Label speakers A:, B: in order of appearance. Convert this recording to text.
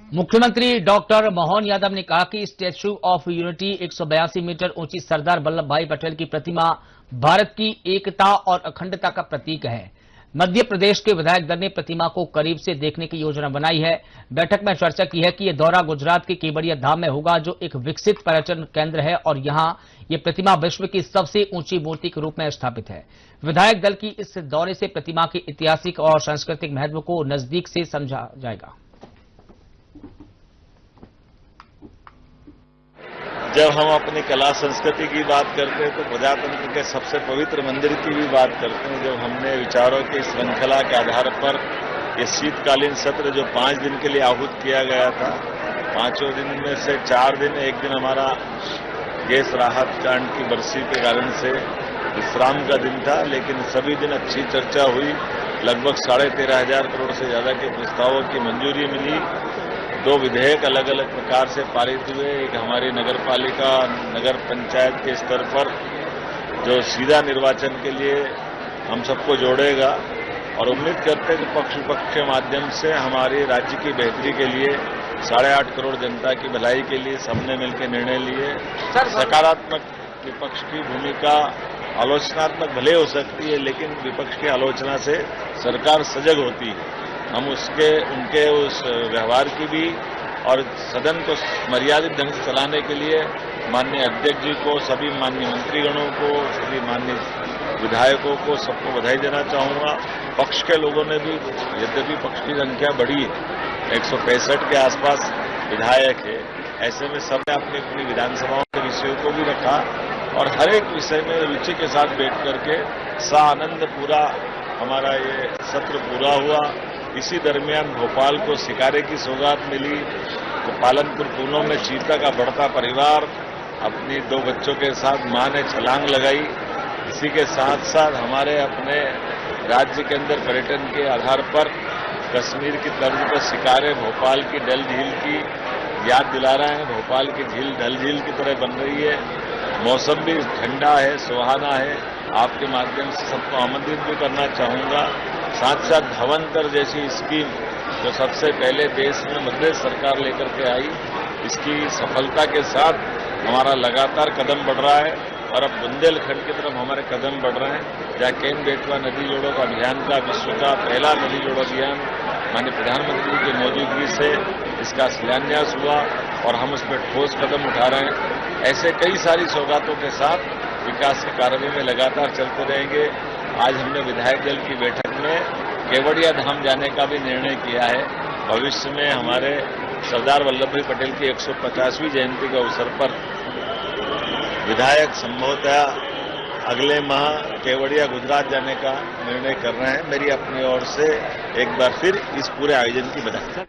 A: मुख्यमंत्री डॉक्टर मोहन यादव ने कहा कि स्टैच्यू ऑफ यूनिटी 182 मीटर ऊंची सरदार वल्लभ भाई पटेल की प्रतिमा भारत की एकता और अखंडता का प्रतीक है। मध्य प्रदेश के विधायक दल ने प्रतिमा को करीब से देखने की योजना बनाई है। बैठक में चर्चा की है कि यह दौरा गुजरात के केवड़िया धाम में होगा, जो एक विकसित पर्यटन केंद्र है और यहां ये प्रतिमा विश्व की सबसे ऊंची मूर्ति के रूप में स्थापित है। विधायक दल की इस दौरे से प्रतिमा के ऐतिहासिक और सांस्कृतिक महत्व को नजदीक से समझा जाएगा।
B: जब हम अपनी कला संस्कृति की बात करते हैं तो प्रजातंत्र के सबसे पवित्र मंदिर की भी बात करते हैं। जब हमने विचारों की श्रृंखला के आधार पर ये शीतकालीन सत्र जो 5 दिन के लिए आहूत किया गया था, 5 दिन में से 4 दिन, एक दिन हमारा गैस राहत कांड की बरसी के कारण से विश्राम का दिन था, लेकिन सभी दिन अच्छी चर्चा हुई। लगभग 13,500 करोड़ से ज्यादा के प्रस्तावों की मंजूरी मिली। 2 विधेयक अलग अलग प्रकार से पारित हुए। एक हमारी नगर पालिका नगर पंचायत के स्तर पर जो सीधा निर्वाचन के लिए हम सबको जोड़ेगा, और उम्मीद करते हैं कि पक्ष विपक्ष के माध्यम से हमारे राज्य की बेहतरी के लिए 8.5 करोड़ जनता की भलाई के लिए सबने मिलकर निर्णय लिए। सकारात्मक विपक्ष की भूमिका आलोचनात्मक भले हो सकती है, लेकिन विपक्ष की आलोचना से सरकार सजग होती है। हम उनके उस व्यवहार की भी और सदन को मर्यादित ढंग से चलाने के लिए माननीय अध्यक्ष जी को, सभी माननीय मंत्रीगणों को, सभी माननीय विधायकों को, सबको बधाई देना चाहूंगा। पक्ष के लोगों ने भी, यद्यपि पक्ष की संख्या बढ़ी है, 165 के आसपास विधायक है, ऐसे में सबने अपनी अपनी विधानसभाओं के विषयों को भी रखा और हर एक विषय में रुचि के साथ बैठ करके सानंद पूरा हमारा ये सत्र पूरा हुआ। इसी दरमियान भोपाल को शिकारे की सौगात मिली, तो पालनपुर कूनों में चीता का बढ़ता परिवार अपनी 2 बच्चों के साथ मां ने छलांग लगाई। इसी के साथ साथ हमारे अपने राज्य के अंदर पर्यटन के आधार पर कश्मीर की तर्ज पर शिकारे भोपाल की डल झील की याद दिला रहे हैं। भोपाल की झील डल झील की तरह बन रही है। मौसम भी ठंडा है, सुहाना है। आपके माध्यम से सबको आमंत्रित भी करना चाहूंगा। साथ साथ धवंतर जैसी स्कीम जो सबसे पहले देश में मध्य सरकार लेकर के आई, इसकी सफलता के साथ हमारा लगातार कदम बढ़ रहा है और अब बुंदेलखंड की तरफ हमारे कदम बढ़ रहे हैं, जहाँ केन बेतवा नदी जोड़ो का अभियान का विश्व का पहला नदी जोड़ो अभियान माननीय प्रधानमंत्री की मौजूदगी से इसका शिलान्यास हुआ और हम उस पर ठोस कदम उठा रहे हैं। ऐसे कई सारी सौगातों के साथ विकास के कार्य में लगातार चलते रहेंगे। आज हमने विधायक दल की बैठक में केवड़िया धाम जाने का भी निर्णय किया है। भविष्य में हमारे सरदार वल्लभ भाई पटेल की 150वीं जयंती के अवसर पर विधायक संभवतः अगले माह केवड़िया गुजरात जाने का निर्णय कर रहे हैं। मेरी अपनी ओर से एक बार फिर इस पूरे आयोजन की बधाई।